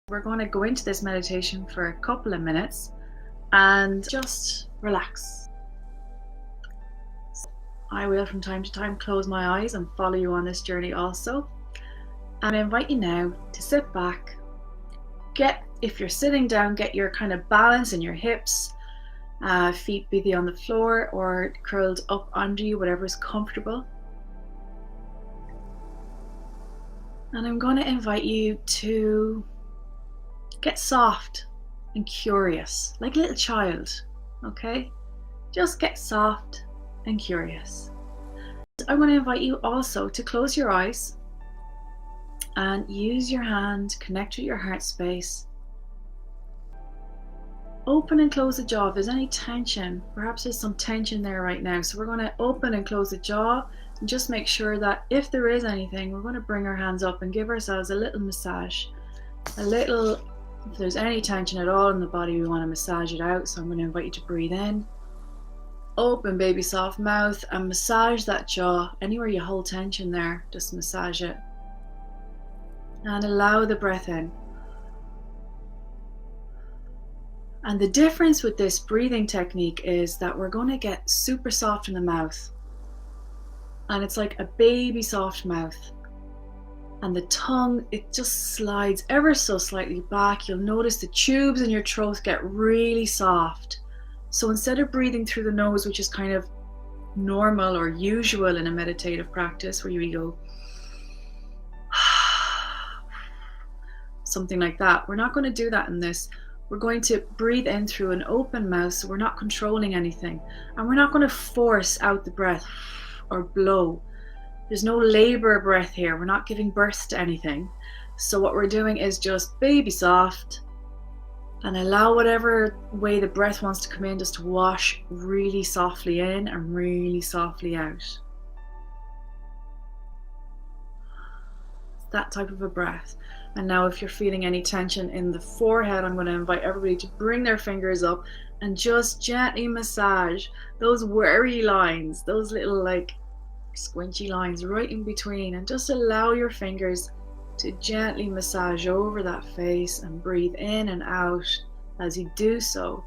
We're going to go into this meditation for a couple of minutes and just relax. I will from time to time close my eyes and follow you on this journey also. And I invite you now to sit back. If you're sitting down, get your kind of balance in your hips, feet be they on the floor or curled up under you, whatever is comfortable. And I'm going to invite you to get soft and curious, like a little child, okay? Just get soft and curious. I'm going to invite you also to close your eyes and use your hand to connect with your heart space. Open and close the jaw if there's any tension. Perhaps there's some tension there right now. So we're going to open and close the jaw and just make sure that if there is anything, we're going to bring our hands up and give ourselves a little massage. If there's any tension at all in the body, we want to massage it out. So I'm going to invite you to breathe in. Open baby soft mouth and massage that jaw. Anywhere you hold tension there, just massage it. And allow the breath in. And the difference with this breathing technique is that we're going to get super soft in the mouth. And it's like a baby soft mouth. And the tongue, it just slides ever so slightly back. You'll notice the tubes in your throat get really soft. So instead of breathing through the nose, which is kind of normal or usual in a meditative practice, where you go something like that, we're not going to do that in this. We're going to breathe in through an open mouth, so we're not controlling anything. And we're not going to force out the breath or blow. There's no labor breath here. We're not giving birth to anything. So what we're doing is just baby soft and allow whatever way the breath wants to come in just to wash really softly in and really softly out. It's that type of a breath. And now if you're feeling any tension in the forehead, I'm going to invite everybody to bring their fingers up and just gently massage those worry lines, those little like squinchy lines right in between, and just allow your fingers to gently massage over that face and breathe in and out as you do so,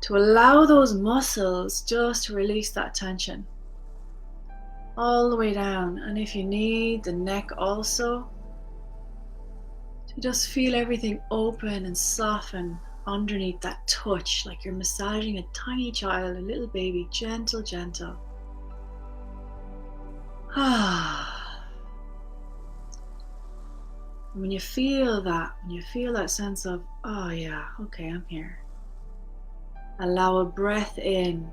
to allow those muscles just to release that tension all the way down. And if you need, the neck also, to just feel everything open and soften underneath that touch, like you're massaging a tiny child, a little baby, gentle, gentle. When you feel that sense of, oh yeah, okay, I'm here. Allow a breath in.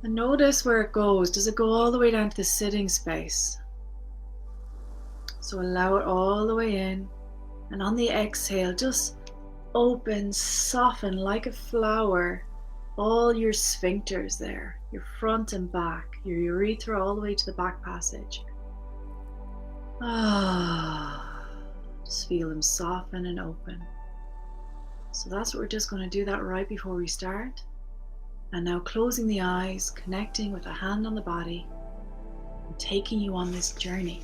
And notice where it goes. Does it go all the way down to the sitting space? So allow it all the way in. And on the exhale, just open, soften like a flower. All your sphincters there, your front and back, your urethra all the way to the back passage. Just feel them soften and open. So that's what we're just going to do that right before we start. And now closing the eyes, connecting with a hand on the body, and taking you on this journey.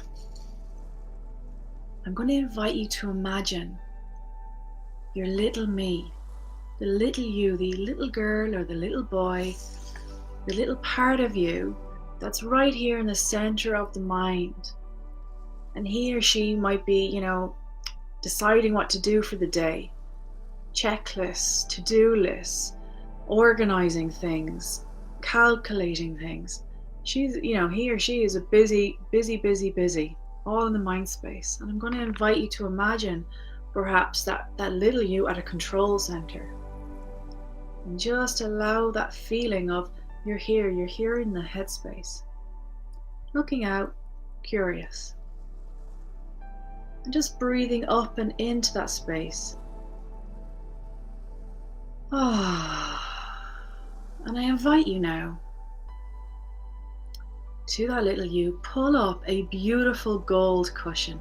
I'm going to invite you to imagine your little me. The little you, the little girl or the little boy, the little part of you that's right here in the center of the mind. And he or she might be, deciding what to do for the day. Checklists, to-do lists, organizing things, calculating things. He or she is a busy, all in the mind space. And I'm going to invite you to imagine perhaps that little you at a control center. And just allow that feeling of you're here in the headspace. Looking out, curious. And just breathing up and into that space. And I invite you now to that little you, pull up a beautiful gold cushion.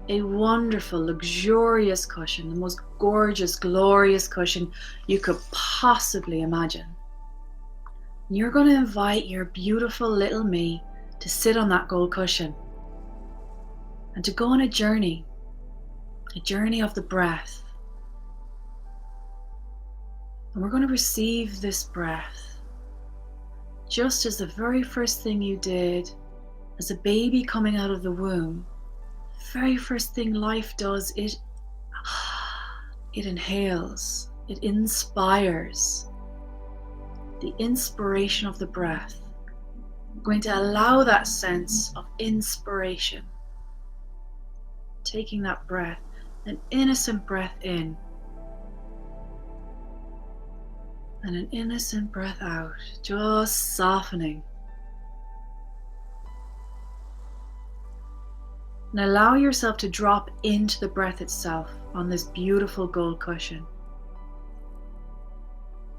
A wonderful, luxurious cushion, the most gorgeous, glorious cushion you could possibly imagine. You're going to invite your beautiful little me to sit on that gold cushion. and to go on a journey of the breath. And we're going to receive this breath just as the very first thing you did as a baby coming out of the womb. Very first thing life does, it inhales, it inspires. The inspiration of the breath. We're going to allow that sense of inspiration. Taking that breath, an innocent breath in, and an innocent breath out, just softening. And allow yourself to drop into the breath itself on this beautiful gold cushion.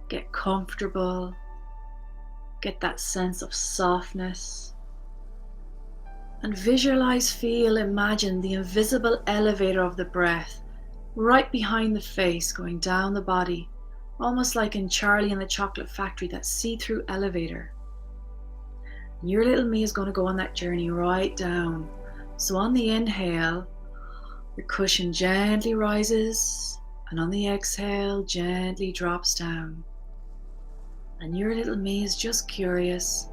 Get comfortable, get that sense of softness, and visualize, feel, imagine the invisible elevator of the breath right behind the face, going down the body, almost like in Charlie and the Chocolate Factory, that see-through elevator. And your little me is going to go on that journey right down. So on the inhale, the cushion gently rises, and on the exhale, gently drops down. And your little me is just curious,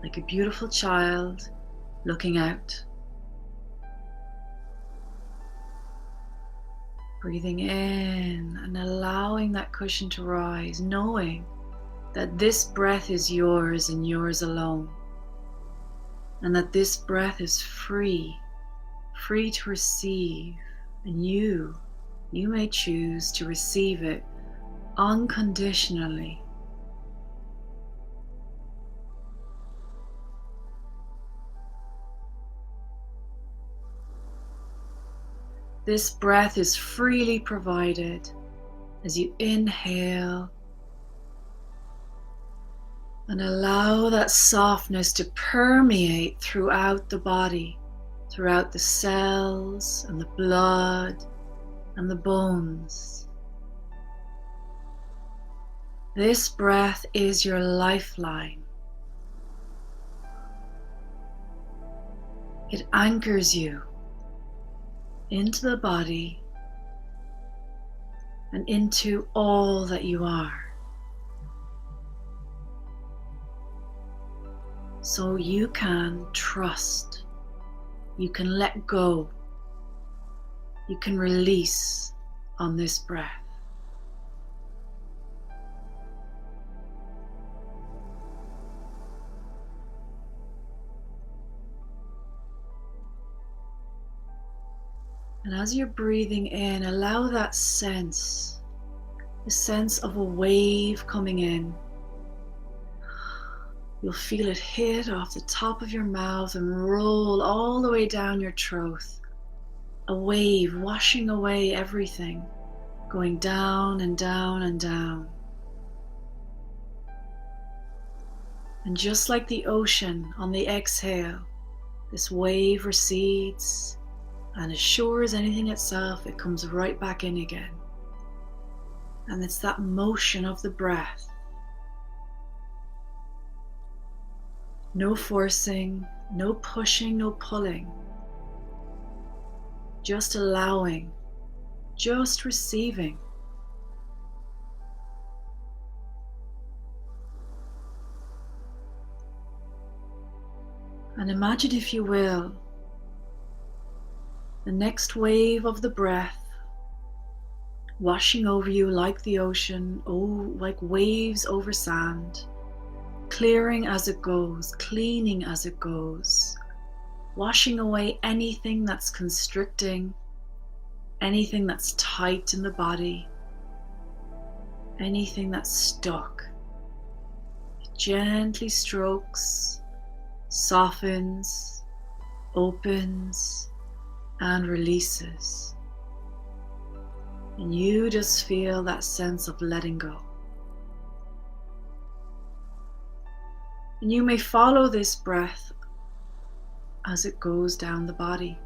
like a beautiful child, looking out. Breathing in and allowing that cushion to rise, knowing that this breath is yours and yours alone. And that this breath is free to receive. And you may choose to receive it unconditionally. This breath is freely provided as you inhale and allow that softness to permeate throughout the body, throughout the cells and the blood and the bones. This breath is your lifeline. It anchors you into the body and into all that you are. So you can trust, you can let go, you can release on this breath. And as you're breathing in, allow that sense, the sense of a wave coming in. You'll feel it hit off the top of your mouth and roll all the way down your throat. A wave washing away everything, going down and down and down. And just like the ocean on the exhale, this wave recedes, and as sure as anything itself, it comes right back in again. And it's that motion of the breath. No forcing, no pushing, no pulling. Just allowing, just receiving. And imagine, if you will, the next wave of the breath washing over you like the ocean, like waves over sand, clearing as it goes, cleaning as it goes, washing away anything that's constricting, anything that's tight in the body, anything that's stuck. It gently strokes, softens, opens, and releases. And you just feel that sense of letting go. And you may follow this breath as it goes down the body.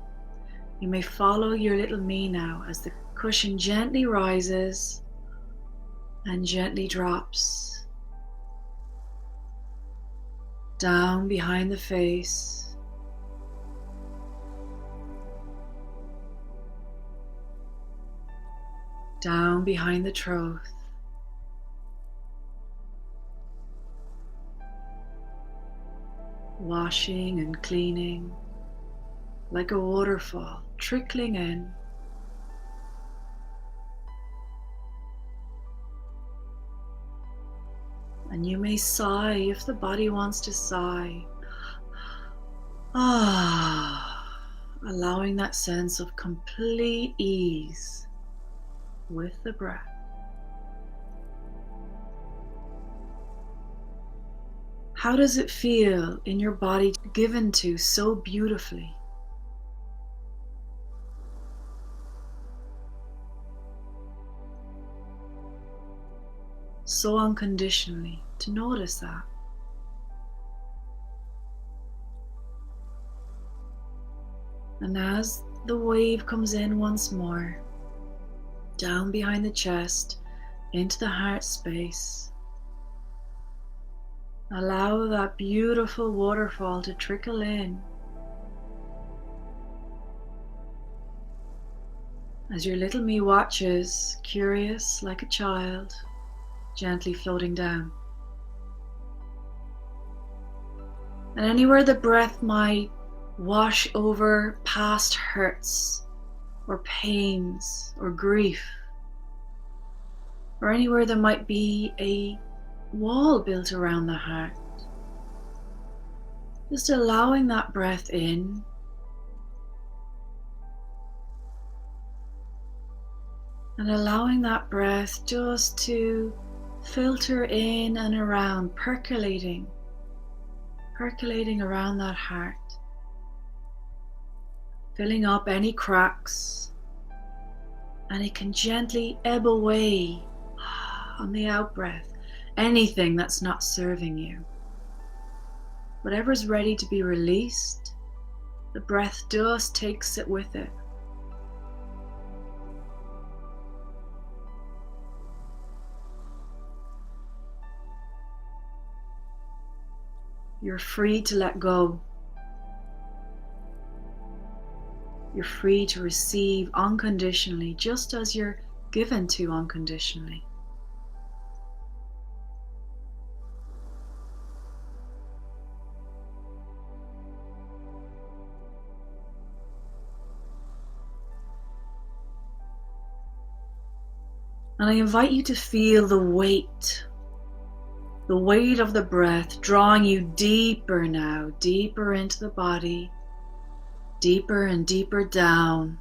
You may follow your little me now as the cushion gently rises and gently drops down behind the face, down behind the throat, washing and cleaning like a waterfall, trickling in. And you may sigh if the body wants to sigh. Allowing that sense of complete ease with the breath. How does it feel in your body, given to so beautifully? So unconditionally, to notice that. And as the wave comes in once more, down behind the chest, into the heart space, allow that beautiful waterfall to trickle in. As your little me watches, curious like a child, gently floating down. And anywhere the breath might wash over past hurts or pains or grief, or anywhere there might be a wall built around the heart, just allowing that breath in and allowing that breath just to filter in and around, percolating around that heart, filling up any cracks, and it can gently ebb away on the out breath, anything that's not serving you. Whatever's ready to be released, the breath just takes it with it. You're free to let go. You're free to receive unconditionally, just as you're given to unconditionally. And I invite you to feel the weight of the breath drawing you deeper now, deeper into the body, deeper and deeper down.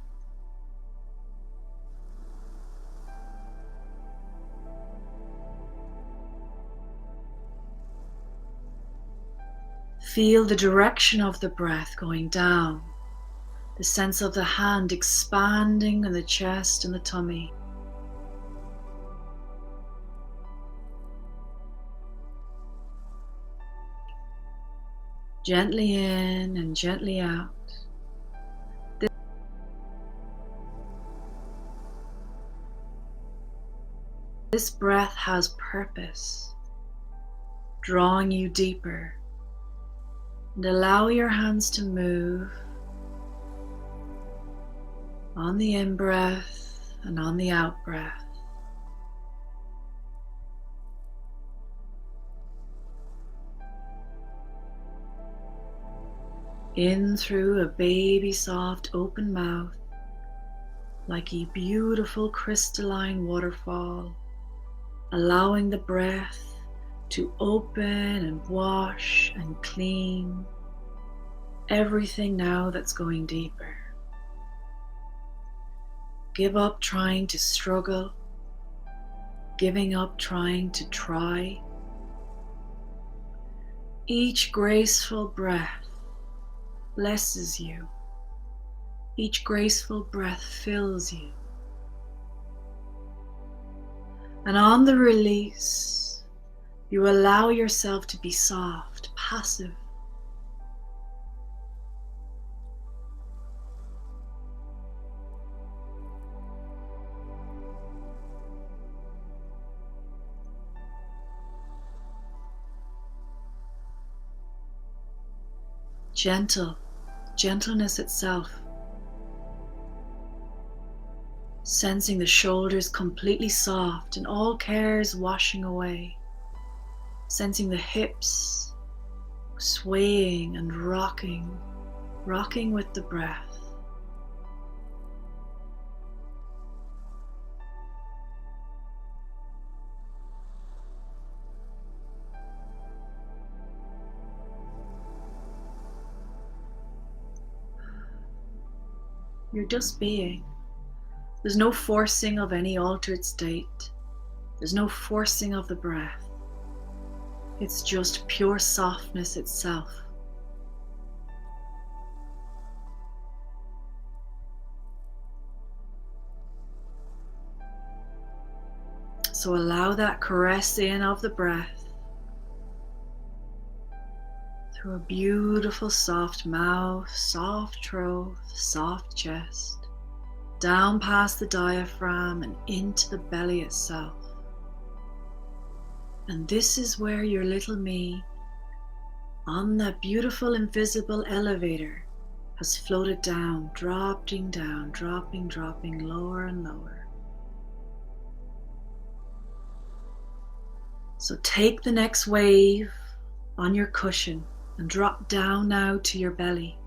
Feel the direction of the breath going down, the sense of the hand expanding in the chest and the tummy. Gently in and gently out. This breath has purpose, drawing you deeper. And allow your hands to move on the in-breath and on the out-breath. In through a baby soft open mouth, like a beautiful crystalline waterfall, allowing the breath to open and wash and clean everything now that's going deeper. Give up trying to struggle, giving up trying to try. Each graceful breath blesses you. Each graceful breath fills you. And on the release, you allow yourself to be soft, passive. Gentle, gentleness itself. Sensing the shoulders completely soft and all cares washing away. Sensing the hips swaying and rocking with the breath. You're just being. There's no forcing of any altered state. There's no forcing of the breath. It's just pure softness itself. So allow that caress in of the breath through a beautiful soft mouth, soft throat, soft chest, down past the diaphragm and into the belly itself. And this is where your little me, on that beautiful invisible elevator, has floated down, dropping, dropping lower and lower. So take the next wave on your cushion and drop down now to your belly.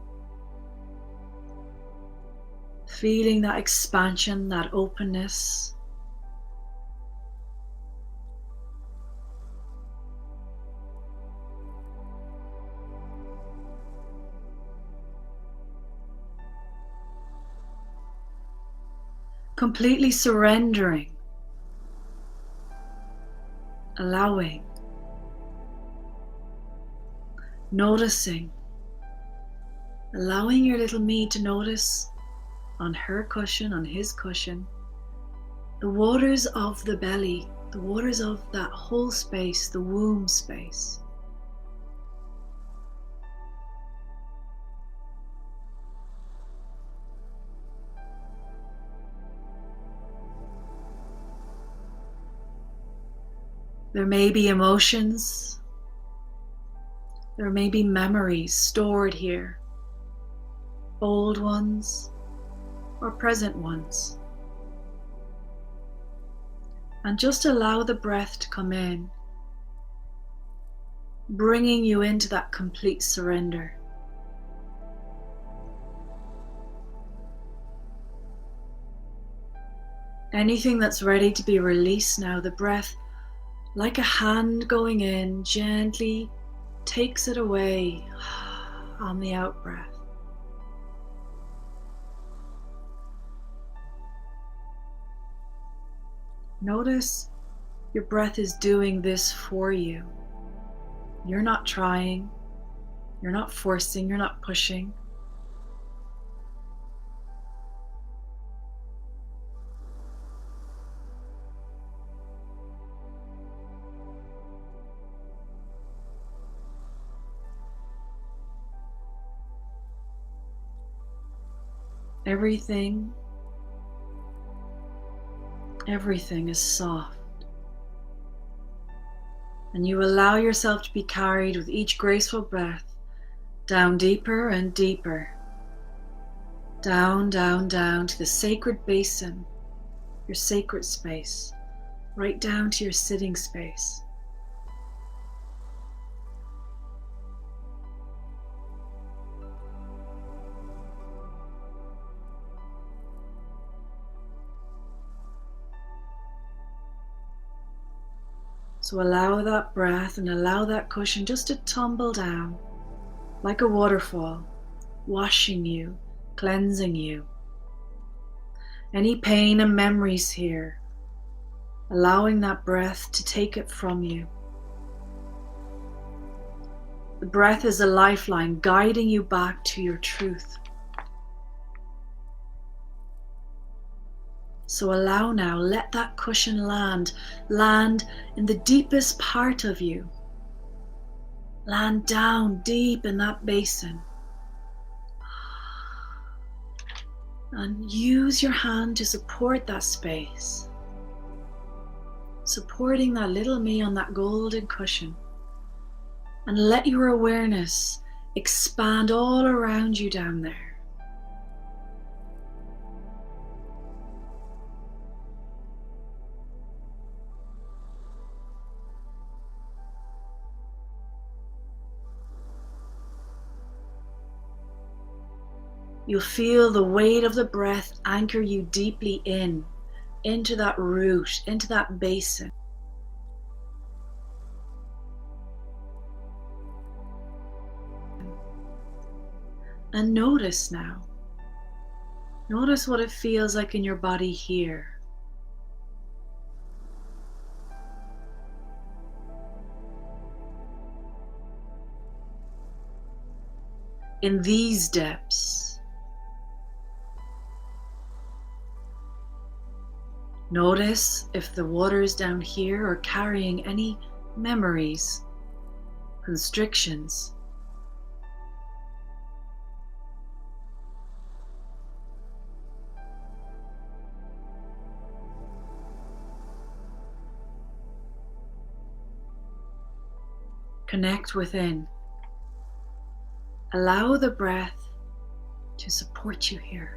Feeling that expansion, that openness. Completely surrendering, allowing, noticing, allowing your little me to notice on her cushion, on his cushion, the waters of the belly, the waters of that whole space, the womb space. There may be emotions, there may be memories stored here, old ones or present ones. And just allow the breath to come in, bringing you into that complete surrender. Anything that's ready to be released now, the breath, like a hand going in, gently takes it away on the out breath. Notice your breath is doing this for you. You're not trying, you're not forcing, you're not pushing. Everything is soft. And you allow yourself to be carried with each graceful breath down deeper and deeper. Down, down, down to the sacred basin, your sacred space, right down to your sitting space. So allow that breath and allow that cushion just to tumble down like a waterfall, washing you, cleansing you. Any pain and memories here, allowing that breath to take it from you. The breath is a lifeline guiding you back to your truth. So allow now, let that cushion land in the deepest part of you. Land down deep in that basin. And use your hand to support that space. Supporting that little me on that golden cushion. And let your awareness expand all around you down there. You'll feel the weight of the breath anchor you deeply into that root, into that basin. And notice now. Notice what it feels like in your body here. In these depths. Notice if the waters down here are carrying any memories, constrictions. Connect within. Allow the breath to support you here.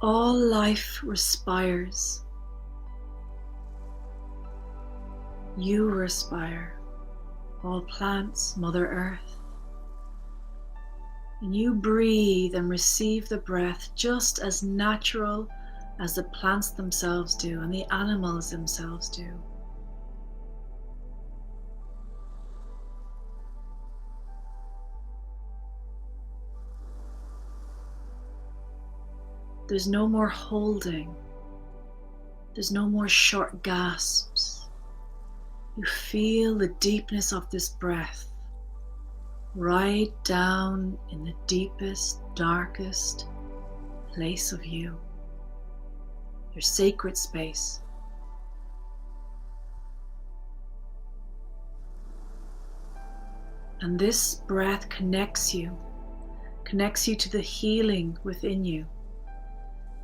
All life respires. You respire. All plants, Mother Earth. And you breathe and receive the breath just as natural as the plants themselves do and the animals themselves do. There's no more holding. There's no more short gasps. You feel the deepness of this breath right down in the deepest, darkest place of you, your sacred space. And this breath connects you to the healing within you.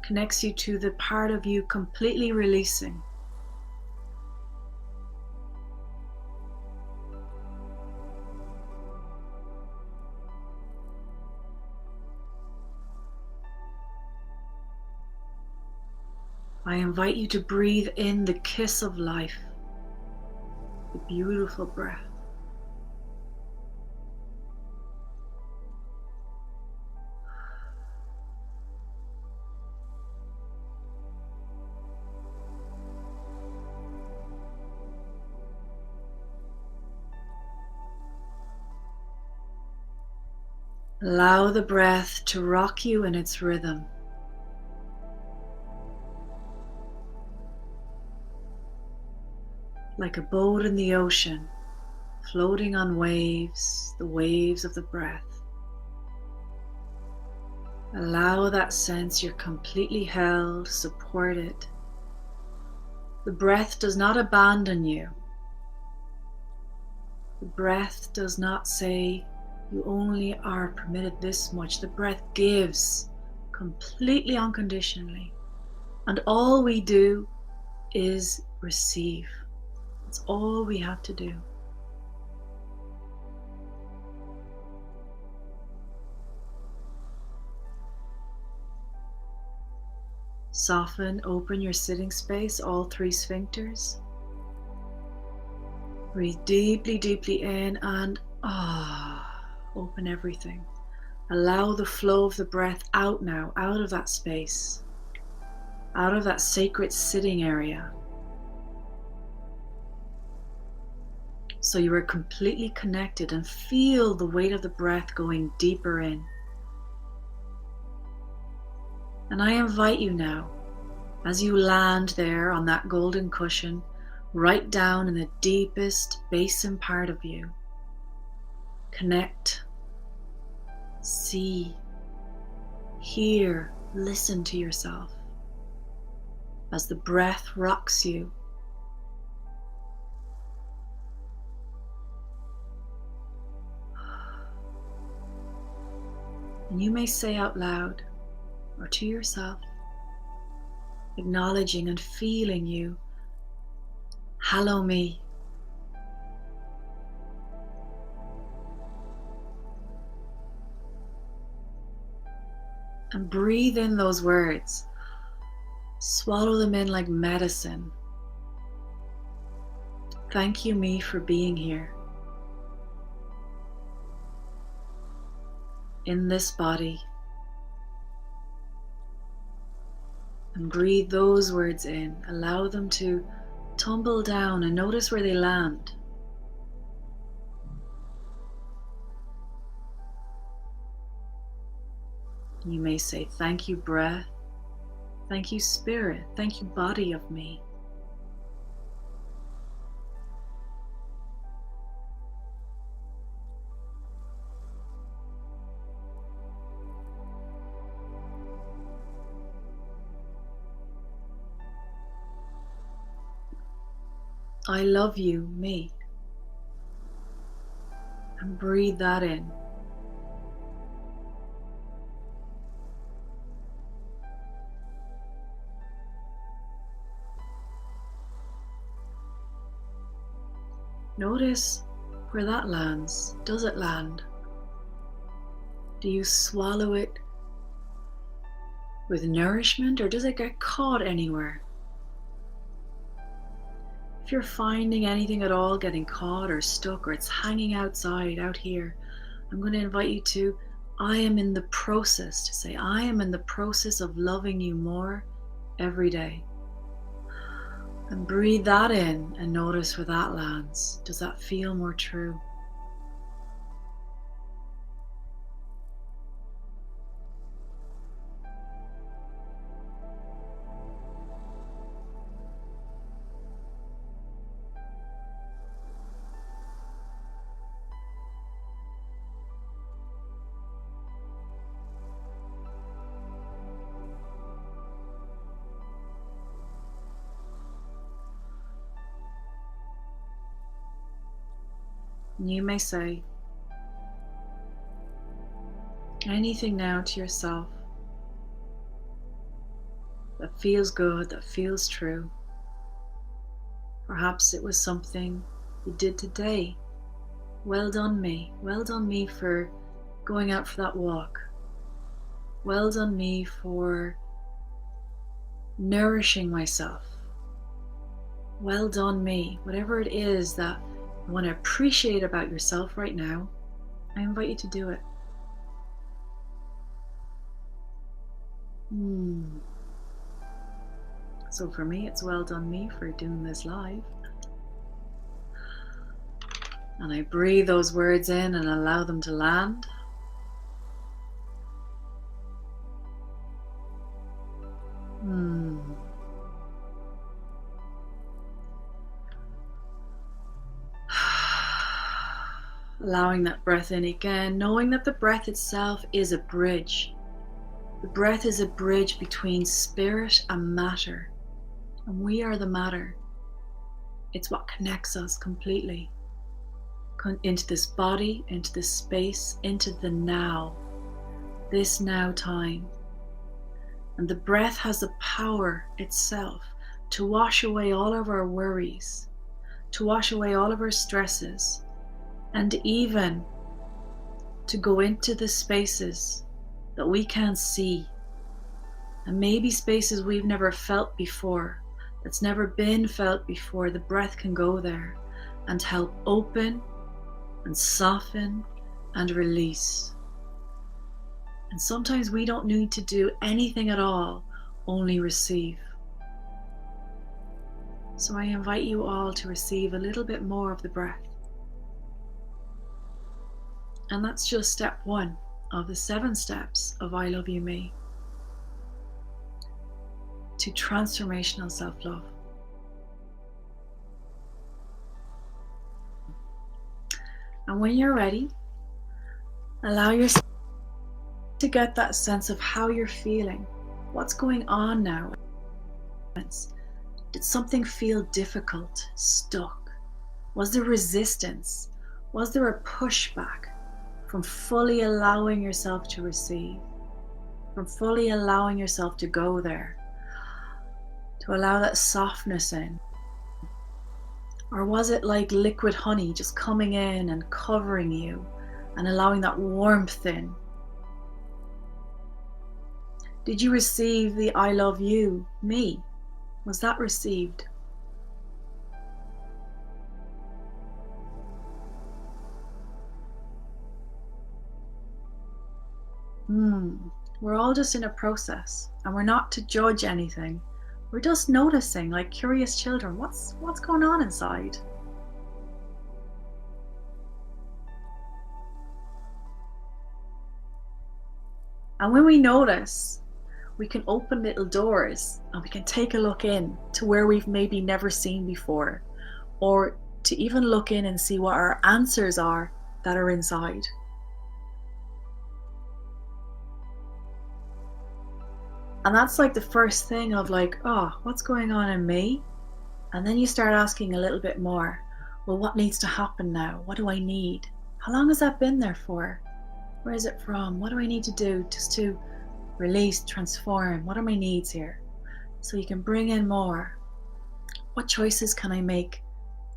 Connects you to the part of you completely releasing. I invite you to breathe in the kiss of life, the beautiful breath. Allow the breath to rock you in its rhythm. Like a boat in the ocean, floating on waves, the waves of the breath. Allow that sense you're completely held, supported. The breath does not abandon you. The breath does not say, you only are permitted this much. The breath gives completely unconditionally. And all we do is receive. That's all we have to do. Soften, open your sitting space, all three sphincters. Breathe deeply, deeply in and open everything. Allow the flow of the breath out now, out of that space, out of that sacred sitting area. So you are completely connected and feel the weight of the breath going deeper in. And I invite you now, as you land there on that golden cushion, right down in the deepest basin part of you, connect, see, hear, listen to yourself as the breath rocks you. And you may say out loud or to yourself, acknowledging and feeling you, hallow me. And breathe in those words. Swallow them in like medicine. Thank you, me, for being here. In this body. And breathe those words in. Allow them to tumble down and notice where they land. You may say, thank you, breath. Thank you, spirit. Thank you, body of me. I love you, me. And breathe that in. Notice where that lands. Does it land? Do you swallow it with nourishment, or does it get caught anywhere? If you're finding anything at all getting caught or stuck, or it's hanging outside, out here, I'm going to invite you to, I am in the process, to say, I am in the process of loving you more every day. And breathe that in and notice where that lands. Does that feel more true? And you may say anything now to yourself that feels good, that feels true. Perhaps it was something you did today. Well done, me. Well done, me, for going out for that walk. Well done, me, for nourishing myself. Well done, me. Whatever it is that you want to appreciate about yourself right now, I invite you to do it. So for me, it's well done, me, for doing this live. And I breathe those words in and allow them to land. Allowing that breath in again, knowing that the breath itself is a bridge. The breath is a bridge between spirit and matter. And we are the matter. It's what connects us completely. Into this body, into this space, into the now. This now time. And the breath has the power itself to wash away all of our worries, to wash away all of our stresses, and even to go into the spaces that we can't see, and maybe spaces we've never felt before, that's never been felt before. The breath can go there and help open and soften and release. And sometimes we don't need to do anything at all, only receive. So I invite you all to receive a little bit more of the breath. And that's just step 1 of the 7 steps of I Love You Me to Transformational Self Love. And when you're ready, allow yourself to get that sense of how you're feeling. What's going on now? Did something feel difficult, stuck? Was there resistance? Was there a pushback from fully allowing yourself to receive? From fully allowing yourself to go there? To allow that softness in? Or was it like liquid honey just coming in and covering you and allowing that warmth in? Did you receive the I love you, me? Was that received? We're all just in a process, and we're not to judge anything. We're just noticing, like curious children, what's going on inside? And when we notice, we can open little doors and we can take a look in to where we've maybe never seen before, or to even look in and see what our answers are that are inside. And that's like the first thing of like, oh, what's going on in me? And then you start asking a little bit more. Well, what needs to happen now? What do I need? How long has that been there for? Where is it from? What do I need to do just to release, transform? What are my needs here? So you can bring in more. What choices can I make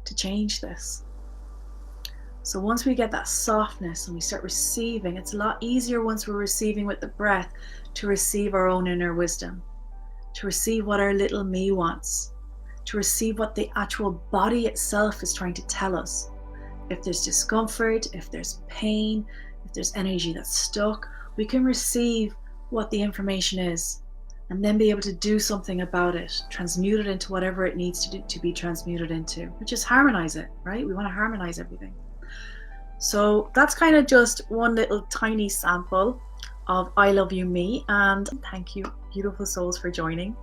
to change this? So once we get that softness and we start receiving, it's a lot easier once we're receiving with the breath to receive our own inner wisdom, to receive what our little me wants, to receive what the actual body itself is trying to tell us. If there's discomfort, if there's pain, if there's energy that's stuck, we can receive what the information is and then be able to do something about it, transmute it into whatever it needs to be transmuted into, which is harmonize it, right? We want to harmonize everything. So that's kind of just one little tiny sample of I Love You Me, and thank you beautiful souls for joining.